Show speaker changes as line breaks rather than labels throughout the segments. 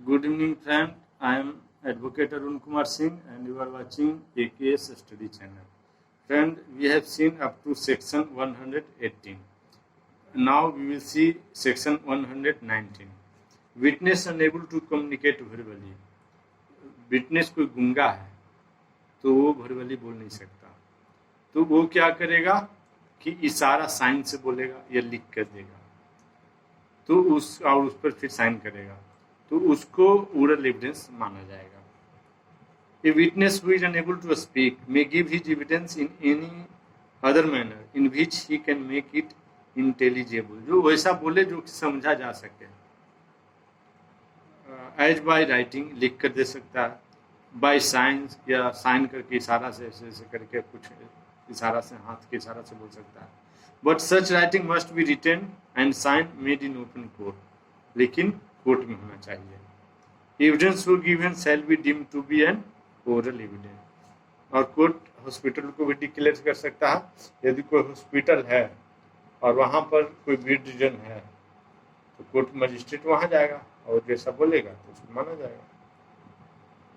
Good evening, friend. I am Advocate Arun Kumar Singh, and you are watching AKS Study Channel. Friend, we have seen up to section 118. Now we will see section 119. Witness unable to communicate verbally. Witness कोई गूंगा है तो वो verbally बोल नहीं सकता, तो वो क्या करेगा कि इशारा साइन से बोलेगा या लिख कर देगा, तो उस पर फिर साइन करेगा, तो उसको ओरल एविडेंस माना जाएगा. A witness who is unable to speak may give his evidence in any other manner in which he can make it intelligible. जो वैसा बोले जो समझा जा सके. As by writing, लिख कर दे सकता है, by signs या साइन करके इशारा से ऐसे करके कुछ इशारा से हाथ के इशारा से बोल सकता है. But such writing must be written and signed made in open court. लेकिन कोर्ट में होना चाहिए. एविडेंस वो given shall be deemed to be an oral evidence. और कोर्ट हॉस्पिटल को भी डिक्लेयर कर सकता है. यदि कोई हॉस्पिटल है और वहाँ पर कोई बीड रीजन है तो कोर्ट मजिस्ट्रेट वहाँ जाएगा और जैसा बोलेगा तो उसको माना जाएगा,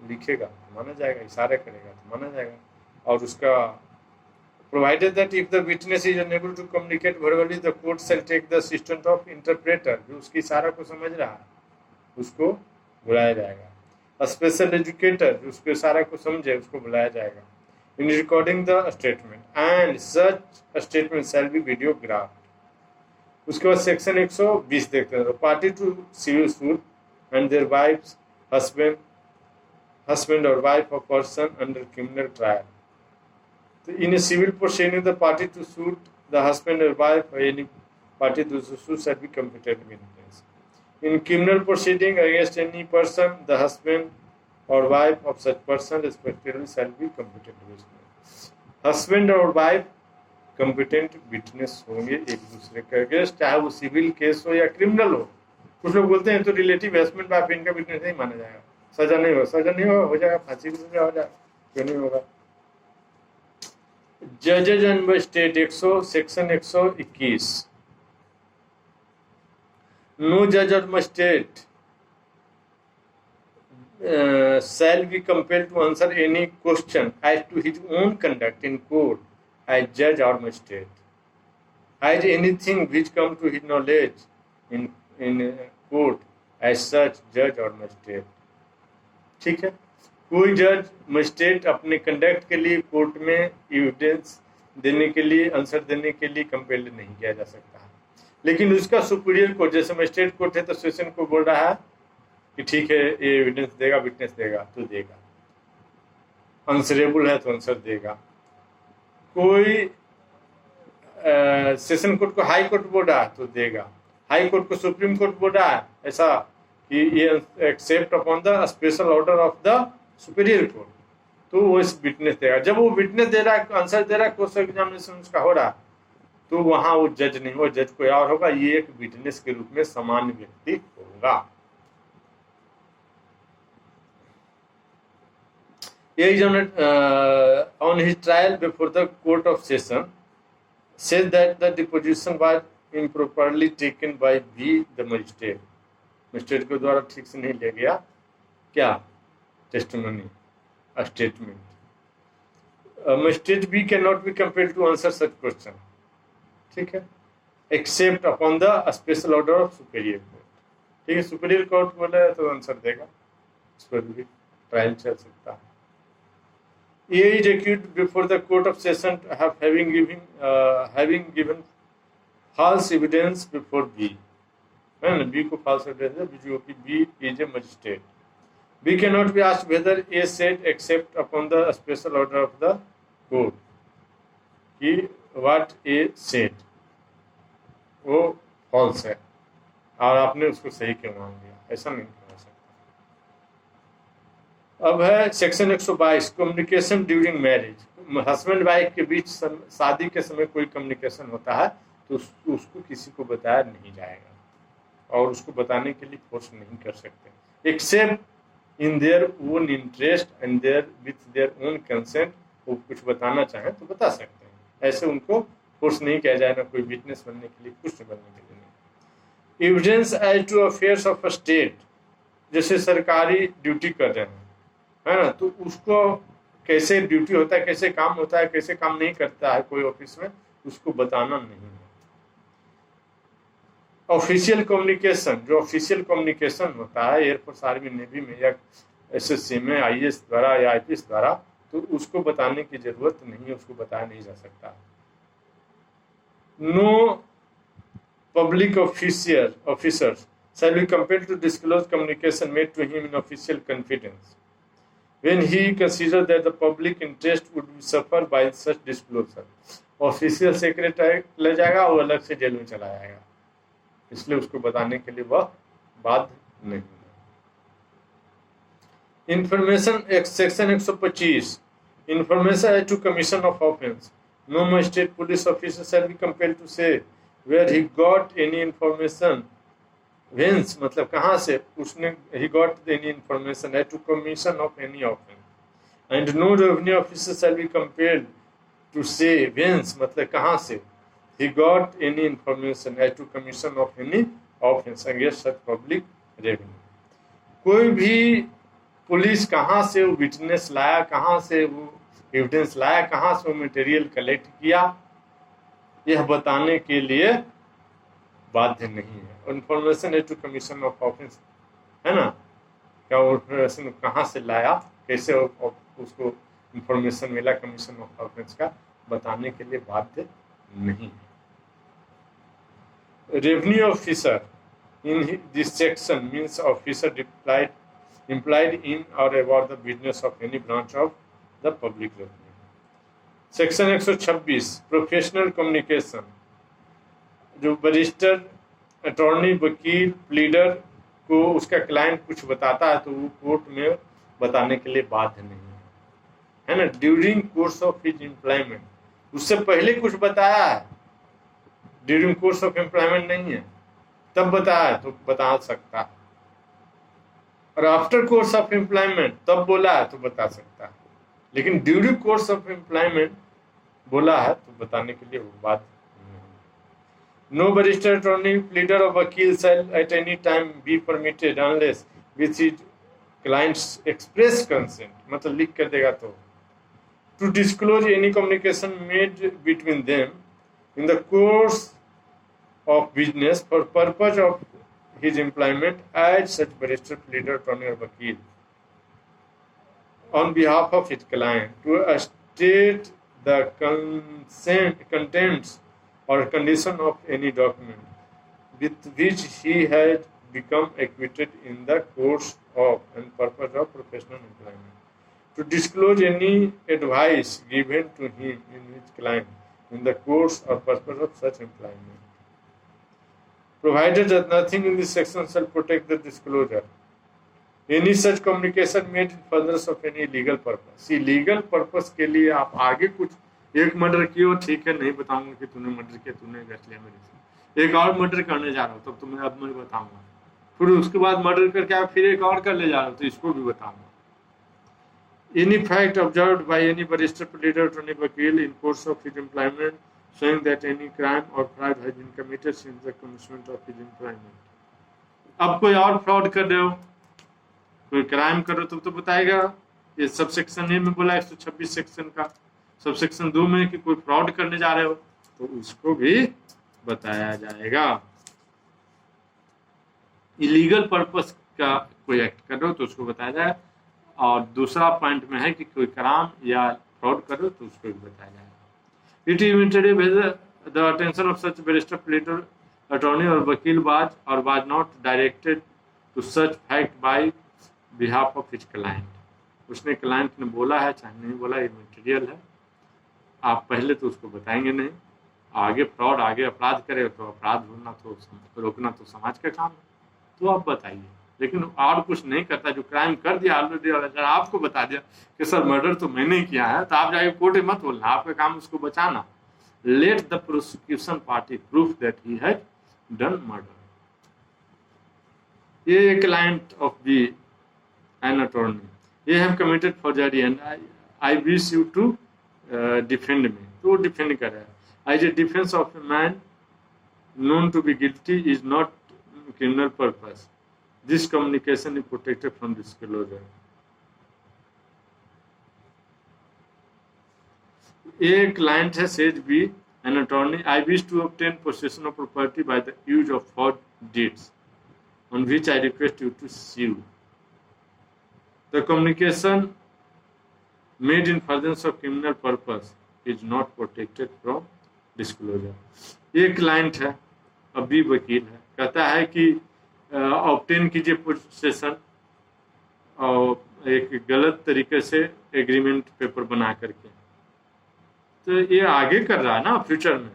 लिखेगा तो माना जाएगा, इशारा करेगा तो माना जाएगा. और उसका provided that if the witness is unable to communicate verbally, the court shall take the assistant of interpreter, जो उसकी इशारा को समझ रहा है उसको बुलाया जाएगा. A special educator, जो उसके इशारा को समझे उसको बुलाया जाएगा. In recording the statement, and such a statement shall be videographed. उसके बाद सेक्शन 120 देखते हैं. Party to civil suit and their wives, husband or wife of person under criminal trial. In a civil proceeding, the party to suit, the husband or wife, or any party to suit shall be competent witness. In criminal proceeding against any person, the husband or wife of such person respectively shall be competent witness. Husband or wife competent witness होंगे एक दूसरे के against, चाहे वो civil case हो या criminal हो. कुछ लोग बोलते हैं तो रिलेटिव हस्बैंड वाइफ इनका विटनेस नहीं माना जाएगा, सजा नहीं हो जाएगा, फांसी की सजा हो जाएगा, क्यों नहीं होगा. जजेज एंड मजिस्ट्रेट सेक्शन 121. नो जज और magistrate shall be compelled to answer any question as to his own conduct in court as judge or magistrate, as anything which come to his knowledge in court as such judge or magistrate. ठीक है. कोई जज magistrate अपने conduct के लिए court में evidence देने के लिए, आंसर देने के लिए कंपेल्ड नहीं किया जा सकता है. लेकिन उसका सुपीरियर कोर्ट, जैसे मजिस्ट्रेट कोर्ट है तो सेशन को बोल रहा है कि ठीक है ये एविडेंस देगा, विटनेस देगा तो देगा, आंसरेबल है तो आंसर देगा. कोई सेशन कोर्ट को हाई कोर्ट बोल रहा है तो देगा, हाई कोर्ट को सुप्रीम कोर्ट बोल रहा है ऐसा कि ये except upon the special order of the superior court, तो वो इस विटनेस देगा. जब वो विटनेस दे रहा है, आंसर दे रहा है, क्वेश्चन एग्जामिनेशन उसका हो रहा है, तो वहां वो जज नहीं हो, जज कोई और होगा. ये एक विटनेस के रूप में सामान्य व्यक्ति होगा. On his trial before the court of session said that the deposition was improperly taken by B the magistrate. Magistrate के द्वारा ठीक से नहीं ले गया क्या testimony statement. Magistrate B can not be compelled to answer such question. ठीक है, except upon the special order of superior court. ठीक है, सुपीरियर कोर्ट बोला तो आंसर देगा, इस पर भी ट्रायल चल सकता है. A is accused before the court of session of having given false evidence before B. है ना, B को false evidence है, जो कि B is a magistrate. B cannot be asked whether A said except upon the special order of the court कि what A said वो false है और आपने उसको सही क्यों मान लिया, ऐसा नहीं हो सकता. अब है section 122 communication during marriage. Husband wife के बीच शादी के समय कोई कम्युनिकेशन होता है तो उसको किसी को बताया नहीं जाएगा और उसको बताने के लिए फोर्स नहीं कर सकते, except in their own interest and their with their own consent. वो कुछ बताना चाहें तो बता सकते हैं, ऐसे उनको फोर्स नहीं किया जाएगा कोई विटनेस बनने के लिए, कुछ बनने के लिए नहीं. Evidence as to affairs of a state जैसे सरकारी ड्यूटी कर रहे हैं, है ना, तो उसको कैसे ड्यूटी होता है, कैसे काम होता है, कैसे काम नहीं करता है कोई ऑफिस में, उसको बताना नहीं है। ऑफिशियल कम्युनिकेशन, जो ऑफिशियल कम्युनिकेशन होता है एयरफोर्स, आर्मी, नेवी में या एसएससी में, आईएएस द्वारा या आईपीएस द्वारा, तो उसको बताने की जरूरत नहीं है, उसको बताया नहीं जा सकता। No public officers shall be compelled to disclose communication made to him in official confidence when he considers that the public interest would be suffered by such disclosure. Official secretary ले जाएगा, वो अलग से जेल में चला जाएगा, इसलिए उसको बताने के लिए वह बाध्य नहीं है। Information section 125, information as to commission of offence, no magistrate police officer shall be compelled to say where he got any information, whence मतलब कहाँ से उसने, he got any information as to commission of any offence, and no revenue officer shall be compelled to say whence मतलब कहाँ से he got any information as to commission of any offence against such public revenue। कोई भी police कहाँ से वो witness लाया, कहाँ से वो एविडेंस लाया, कहाँ से वो मटेरियल कलेक्ट किया, यह बताने के लिए बाध्य नहीं है। Information as to commission of offence, है ना, क्या वो इंफॉर्मेशन कहाँ से लाया, कैसे उसको इंफॉर्मेशन मिला कमीशन ऑफ ऑफेंस का, बताने के लिए बाध्य नहीं है। Revenue officer in this section means officer implied in or about the business of any branch of the public revenue। Section 126 professional communication, जो बरिस्टर, अटॉर्नी, वकील, प्लीडर को उसका क्लाइंट कुछ बताता है तो वो कोर्ट में बताने के लिए बाध्य नहीं है ना। During course of his employment, उससे पहले कुछ बताया है, ड्यूरिंग कोर्स ऑफ एम्प्लॉयमेंट नहीं है, तब बताया तो बता सकता है, और आफ्टर कोर्स ऑफ एम्प्लॉयमेंट तब बोला है तो बता सकता है, लेकिन ड्यूरिंग कोर्स ऑफ एम्प्लॉयमेंट बोला है तो बताने के लिए वो बात नहीं। नो बैरिस्टर, अटॉर्नी, प्लीडर और वकील shall at any time be permitted unless with his client's express consent, मतलब लिख कर देगा तो, to disclose any communication made between them in the course of business for purpose of his employment as such barrister, pleader, attorney or vakil on behalf of his client to state the contents or condition of any document with which he had become acquitted in the course of and purpose of professional employment, to disclose any advice given to him in his client in the course or purpose of such employment, provided that nothing in this section shall protect the disclosure any such communication made in furtherance of any legal purpose। Legal purpose के लिए आप आगे कुछ, एक murder किया ठीक है, नहीं बताऊंगा कि तूने मर्डर किया, तूने गैस लिया मेरे से, एक और मर्डर करने जा रहा हो तब तुम्हें अब मैं बताऊंगा, फिर उसके बाद मर्डर करके आप फिर एक और करने जा रहे हो तो इसको भी बताऊंगा। Any fact observed by any barrister, pleader, attorney, वकील in course of his employment showing that any crime or fraud has been committed since the commencement of his employment। अब कोई और फ्रॉड कर रहे हो, कोई क्राइम कर रहे हो तो बताएगा। ये सब सेक्शन ए में बोला 126 सेक्शन का, सब सेक्शन 2 में कि कोई फ्रॉड करने जा रहे हो तो उसको भी बताया जाएगा। इलीगल पर्पस का कोई एक्ट कर रहे हो तो उसको बताया जाएगा, और दूसरा पॉइंट में है कि कोई क्राइम या फ्रॉड कर रहे हो तो उसको भी बताया जाएगा। It immediately pays the attention of such barrister, pleader, attorney or वकील was not directed to such fact by behalf of his client। उसने क्लाइंट ने बोला है चाहे नहीं बोला, ये मटेरियल है, आप पहले तो उसको बताएंगे नहीं, आगे फ्रॉड, आगे अपराध करे तो अपराध होना तो रोकना तो समाज का काम है, तो आप बताइए। लेकिन और कुछ नहीं करता, जो क्राइम कर दिया ऑलरेडी, और अगर आपको बता दिया कि सर मर्डर तो मैंने किया है, तो आप जाके कोर्ट में मत बोलना, आपका काम उसको बचाना। Let the prosecution party proof that he had done murder. ये client of B an attorney, ये have committed forgery and I wish you to defend me, तो वो डिफेंड कर रहा है। As a defence of a man known to be guilty is not criminal purpose This communication is protected from disclosure. A client has said B, an attorney, I wish to obtain possession of property by the use of forged deeds, on which I request you to sue. The communication made in furtherance of criminal purpose is not protected from disclosure. एक client है, अभी वकील है, कहता है कि obtain कीजिए possession और एक गलत तरीके से एग्रीमेंट पेपर बना करके, तो ये आगे कर रहा है ना फ्यूचर में,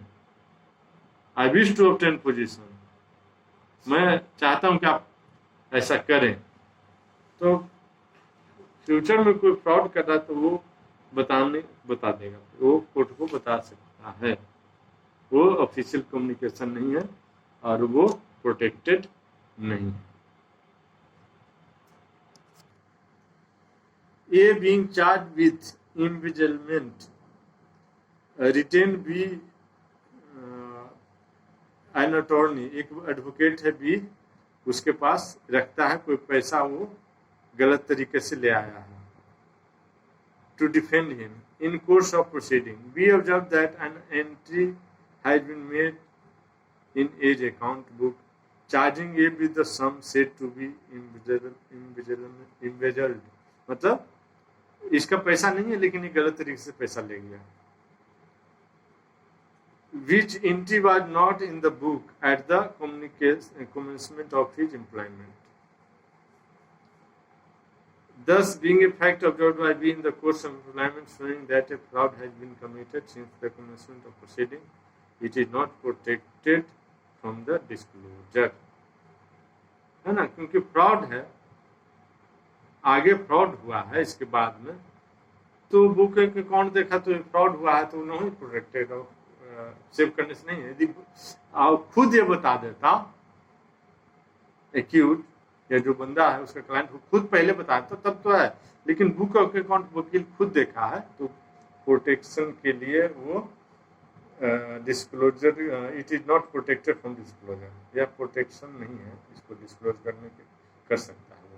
I wish to obtain position, मैं चाहता हूं कि आप ऐसा करें, तो फ्यूचर में कोई फ्रॉड कर रहा है तो वो बता देगा, वो कोर्ट को बता सकता है, वो ऑफिशियल कम्युनिकेशन नहीं है और वो प्रोटेक्टेड नहीं है. A being charged with embezzlement, retain B an attorney, एक एडवोकेट है बी, उसके पास रखता है कोई पैसा वो गलत तरीके से ले आया है, to defend him in course of proceeding. B observe that an entry has been made in A's account book charging A with the sum said to be embezzled, मतलब इसका पैसा नहीं है लेकिन ये गलत तरीके से पैसा ले गया. Which entry was not in the book at the commencement of his employment. Thus, being a fact observed by B in the course of employment showing that a fraud has been committed since the commencement of proceeding, it is not protected from the disclosure. है ना, क्योंकि fraud है, आगे fraud हुआ है इसके बाद में, तो बुक अकाउंट देखा तो फ्रॉड हुआ है तो नहीं प्रोटेक्टेड और सेव करने से नहीं है. यदि खुद ये बता देता एक्यूज या जो बंदा है उसका क्लाइंट को खुद पहले बता देता तब तो है, लेकिन बुक ऑफ अकाउंट वकील खुद देखा है तो प्रोटेक्शन के लिए वो disclosure, it is not protected from disclosure, यह प्रोटेक्शन नहीं है, इसको डिस्क्लोज करने के कर सकता है वो.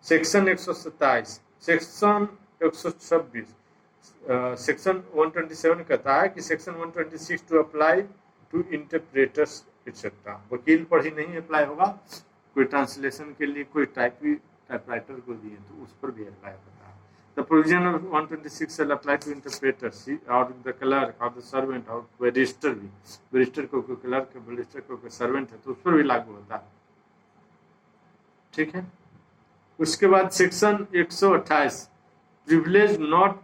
सेक्शन 127, सेक्शन 126, सेक्शन 127 कहता है कि section 126 to apply to interpreters etcetera, वकील पर ही नहीं अप्लाई होगा, कोई ट्रांसलेशन के लिए कोई टाइपराइटर को दिए तो उस पर भी अप्लाई होता है. The provision of 126 shall apply to interpreters और द क्लर्क और द सर्वेंट और रजिस्टर भी, रजिस्टर को कोई क्लर्क है, रजिस्टर को कोई सर्वेंट है तो उस पर भी लागू होता है. ठीक है. उसके बाद section 128, privilege not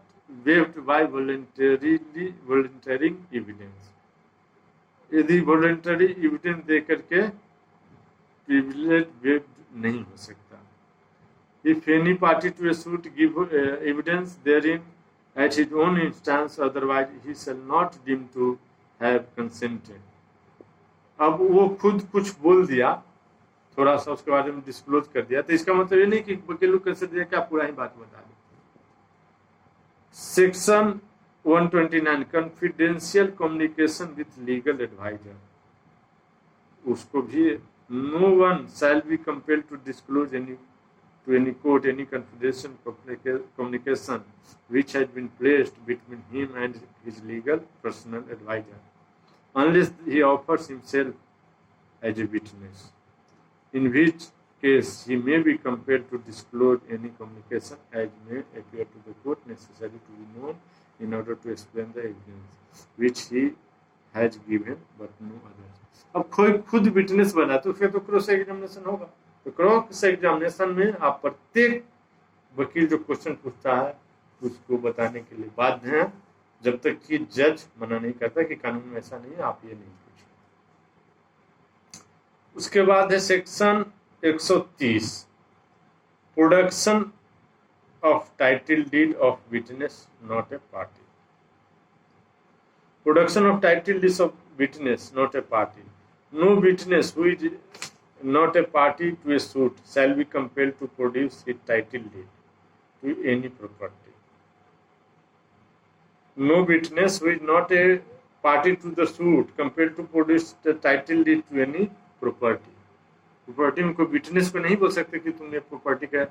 waived by volunteering evidence, यदि वॉलंटरी एविडेंस दे करके प्रिविलेज वेव्ड नहीं हो सकता. If any party to a suit give evidence therein at his own instance, otherwise he shall not deem to have consented. अब वो खुद कुछ बोल दिया, थोड़ा सा उसके बारे में डिस्क्लोज कर दिया, तो इसका मतलब ये नहीं कि वकील लोग कैसे दिया कि आप पूरा ही बात बता दें. Section 129, confidential communication with legal adviser, उसको भी no one shall be compelled to disclose any court any confidential communication which has been placed between him and his legal personal advisor, unless he offers himself as a witness, in which case he may be compelled to disclose any communication as may appear to the court necessary to be known in order to explain the evidence which he has given but no others. अब कोई खुद witness बना तो फिर तो cross examination होगा, तो cross examination में आप प्रत्येक वकील जो क्वेश्चन पूछता है उसको बताने के लिए बाध्य हैं, जब तक कि जज मना नहीं करता कि कानून में ऐसा नहीं है, आप ये नहीं पूछिए. उसके बाद है section 130, production of title deed of witness not a party. Production of title deed of witness not a party. No witness who is not a party to a suit shall be compelled to produce his title deed to any property. No witness who is not a party to the suit compelled to produce the title deed to any property. Property में कोई witness को नहीं बोल सकते कि तुमने property का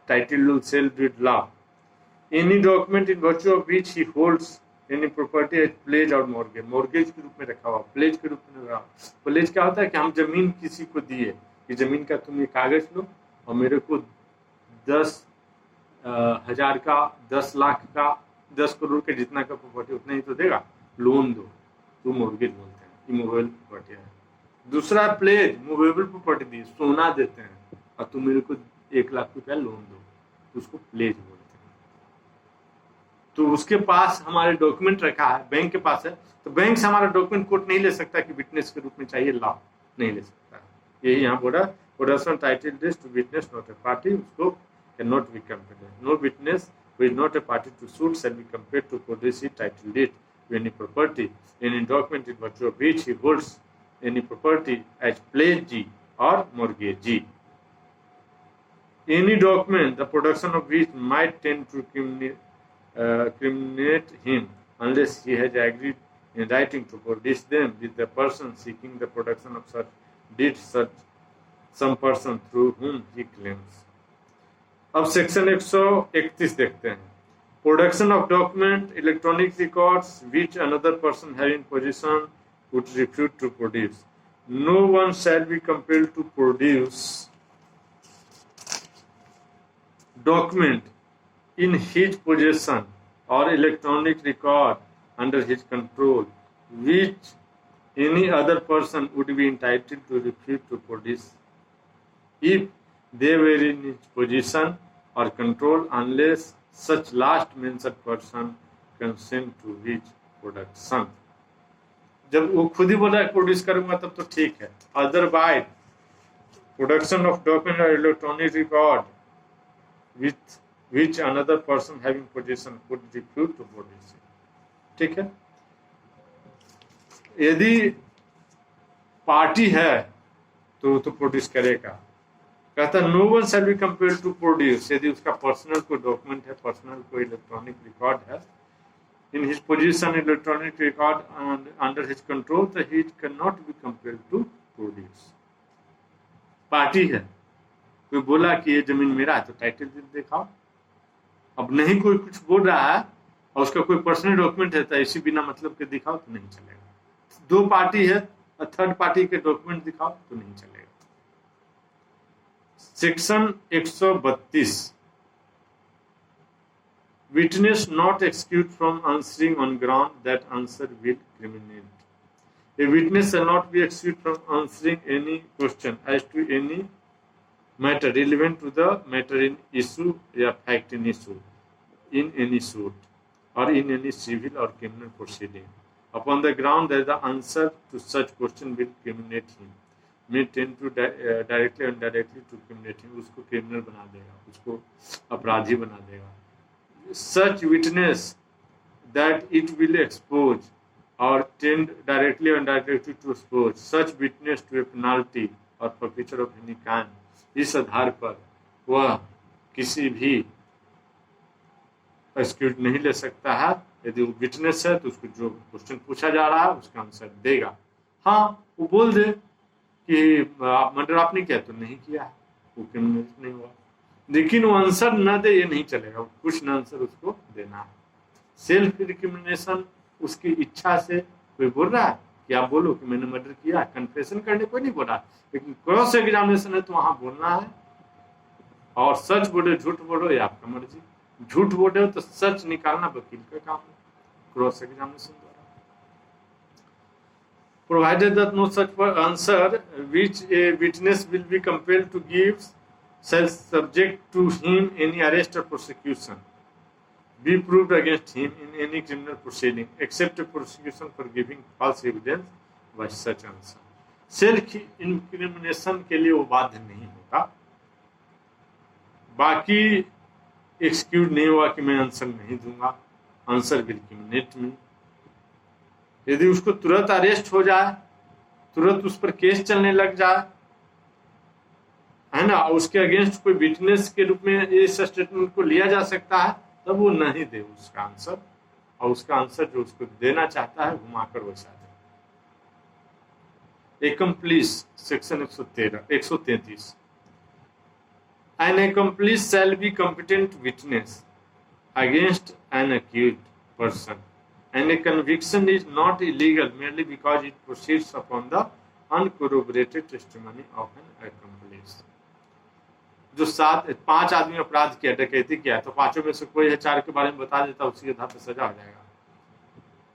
title sale deed लॉ। Any document in virtue of which he holds any property as pledge और मॉर्गेज, मॉर्गेज के रूप में रखा हुआ, प्लेज के रूप में रखा। प्लेज क्या होता है कि हम जमीन किसी को दिए कि जमीन का तुम ये कागज लो और मेरे को 10,000 का, 10 लाख का, 10 करोड़ के जितना का प्रॉपर्टी उतना ही तो देगा, लोन दो, तो मॉर्गेज बोलते हैं, इमूवेबल प्रॉपर्टी है। दूसरा प्लेज, मूवेबल प्रॉपर्टी दी, सोना देते हैं और तुम मेरे को 1 लाख रुपया लोन दो, तो उसको प्लेज बोलते हैं। तो उसके पास हमारे डॉक्यूमेंट रखा है, बैंक के पास है, तो बैंक से हमारा डॉक्यूमेंट कोर्ट नहीं ले सकता कि विटनेस के रूप में चाहिए, लॉ नहीं ले सकता। यही यहाँ बोला, production title deed to witness not a party, उसको can not be compared. No witness who is not a party to suit shall be compared to produce title deed to any property any document in virtue of which he holds any property as pledgee और mortgagee. Any document the production of which might tend to criminate him unless he has agreed in writing to produce them with the person seeking the production of such deed, such some person through whom he claims. अब section 131 देखते हैं। Production of document, electronic records which another person has in possession would refuse to produce. No one shall be compelled to produce document in his possession or electronic record under his control which any other person would be entitled to refuse to produce if they were in his possession or control unless such last mentioned person consent to his production. जब वो खुद ही बोला produce करूंगा तब तो ठीक है, otherwise production of document और electronic record with which another person having possession could refuse to produce it. ठीक है, यदि पार्टी है तो प्रोड्यूस करेगा। कहता no one shall be compelled to produce, यदि उसका पर्सनल कोई डॉक्यूमेंट है, पर्सनल कोई इलेक्ट्रॉनिक रिकॉर्ड है, in his position electronic record under his control, तो he can not be compelled to produce. Party है, कोई बोला कि ये जमीन मेरा है तो टाइटल डीड दिखाओ। अब नहीं कोई कुछ बोल रहा है और उसका कोई पर्सनल डॉक्यूमेंट है तो ऐसी बिना मतलब के दिखाओ तो नहीं चलेगा। 2 पार्टी है और थर्ड पार्टी के डॉक्यूमेंट दिखाओ तो नहीं चलेगा। Section 132, witness not excuse from answering on ground that answer will criminate. A witness shall not be excuse from answering any question as to any matter relevant to the matter in issue या fact in issue in any suit or in any civil or criminal proceeding upon the ground that the answer to such question will criminate him, may tend to directly or indirectly to criminate him, उसको criminal बना देगा, उसको अपराधी बना देगा। Such witness that it will expose or tend directly or indirectly to expose such witness to a penalty or forfeiture of any kind, इस आधार पर वह किसी भी एक्सक्यूज नहीं ले सकता है। यदि वो विटनेस है तो उसको जो क्वेश्चन पूछा जा रहा है उसका आंसर देगा। हाँ, वो बोल दे कि आप मर्डर आपने किया तो नहीं किया है, वो क्रिमिनल नहीं हुआ, लेकिन वो आंसर न दे ये नहीं चलेगा, कुछ न आंसर उसको देना है। सेल्फ रिक्रिमिनेशन, उसकी इच्छा से कोई बोल रहा है कि आप बोलो कि मैंने मर्डर किया, कन्फेशन करने कोई नहीं बोला, लेकिन क्रॉस एग्जामिनेशन है तो वहां बोलना है। और सच बोले झूठ बोलो ये आपका मर्जी, झूठ बोले तो सच निकालना वकील का काम है क्रॉस एग्जामिनेशन द्वारा। Provided that no such answer which a witness will be compelled to give shall subject to him any arrest or prosecution be proved against him in any criminal proceeding except a prosecution for giving false evidence by such answer. Self incrimination के लिए वो बाध्य नहीं होगा। बाकी excuse नहीं हुआ कि मैं आंसर नहीं दूंगा, आंसर विल क्रिमिनेट मी। यदि उसको तुरंत अरेस्ट हो जाए, तुरंत उस पर केस चलने लग जाए, है ना, उसके अगेंस्ट कोई विटनेस के रूप में इस स्टेटमेंट को लिया जा सकता है, तब वो नहीं दे उसका आंसर, और उसका आंसर जो उसको देना चाहता है घुमाकर वैसा दे। accomplice section 133 an accomplice shall be competent witness against an accused person and a conviction is not illegal merely because it proceeds upon the uncorroborated testimony of an accomplice. जो 5 आदमी अपराध किया, डकैती किया, तो 5 में से कोई है 4 के बारे में बता देता, उसी के आधार पर सजा हो जाएगा।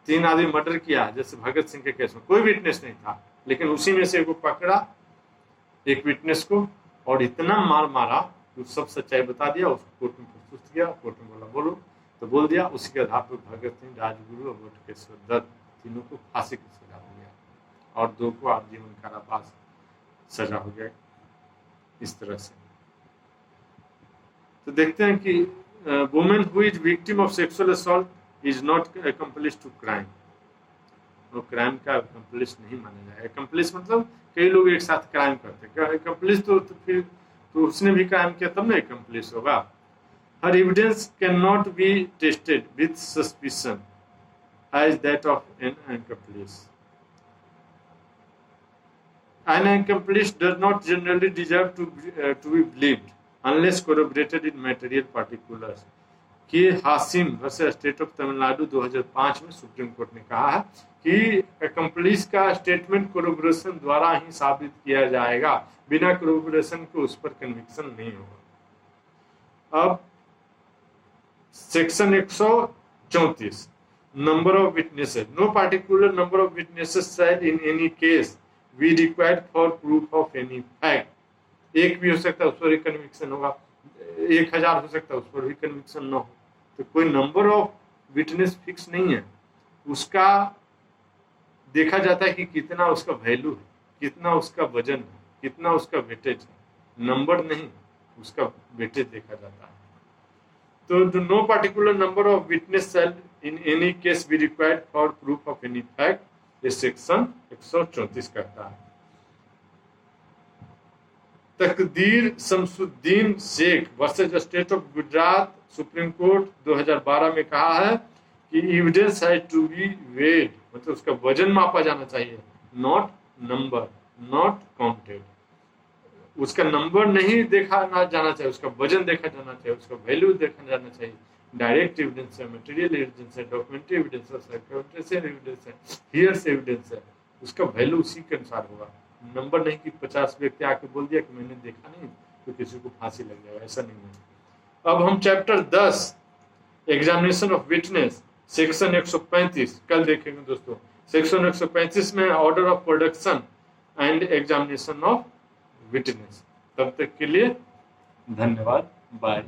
3 आदमी मर्डर किया, जैसे भगत सिंह के केस में कोई विटनेस नहीं था, लेकिन उसी में से एगो पकड़ा एक विटनेस को और इतना मार मारा कि सब सच्चाई बता दिया, उसको कोर्ट में प्रस्तुत किया, कोर्ट में बोला बोलो तो बोल दिया। उसी के आधार पर भगत सिंह, राजगुरु और बटुकेश्वर दत्त तीनों को फांसी की सजा हो गया और 2 को आजीवन कारावास सजा हो गया। इस तरह से तो देखते हैं कि women who is victim of sexual assault is not accomplish to crime, वो क्राइम का अकम्प्लिश नहीं माना जाए। अकम्प्लिश मतलब कई लोग एक साथ क्राइम करते हैं, अकम्प्लिश तो फिर तो उसने भी क्राइम किया तब ना अकम्प्लिश होगा। हर evidence can not be tested with suspicion as that of an accomplice. An accomplice does not generally deserve to be believed unless corroborated in material particulars. कि Hasim versus state of Tamil Nadu 2005 में supreme court ने कहा है कि accomplish का statement कोरोबोरेशन द्वारा ही साबित किया जाएगा, बिना कोरोबोरेशन के उस पर कन्विक्शन नहीं होगा। अब section 134 number of witnesses, no particular number of witnesses shall in any case be required for proof of any fact. एक भी हो सकता है, उस पर भी कन्विक्शन होगा, 1000 हो सकता है, उस पर भी कन्विक्शन न हो। तो कोई नंबर ऑफ विटनेस फिक्स नहीं है, उसका देखा जाता है कि कितना उसका वैल्यू है, कितना उसका वजन है, कितना उसका वेटेज है, नंबर नहीं, उसका वेटेज देखा जाता है। तो no particular number of witness shall in any case be required for proof of any fact, ये सेक्शन 134 कहता है। Takdir Samsuddin Sheikh versus state of Gujarat, supreme court 2012 में कहा है कि evidence has to be weighed, मतलब उसका वजन मापा जाना चाहिए, नॉट नंबर, नॉट काउंटेड। उसका नंबर नहीं देखा ना जाना चाहिए, उसका वजन देखा जाना चाहिए, उसका वैल्यू देखा जाना चाहिए। डायरेक्ट एविडेंस है, मटेरियल एविडेंस है, डॉक्यूमेंट्री एविडेंस है, सर्कमस्टेंशियल एविडेंस है, हियर्स एविडेंस है, उसका वैल्यू उसी के अनुसार होगा। नंबर नहीं कि 50 व्यक्ति आके बोल दिया कि मैंने देखा नहीं तो किसी को फांसी लग जाएगा, ऐसा नहीं है। अब हम chapter 10 examination of witness section 135 कल देखेंगे दोस्तों। सेक्शन 135 में order of production and examination of witness. तब तक के लिए धन्यवाद, बाय।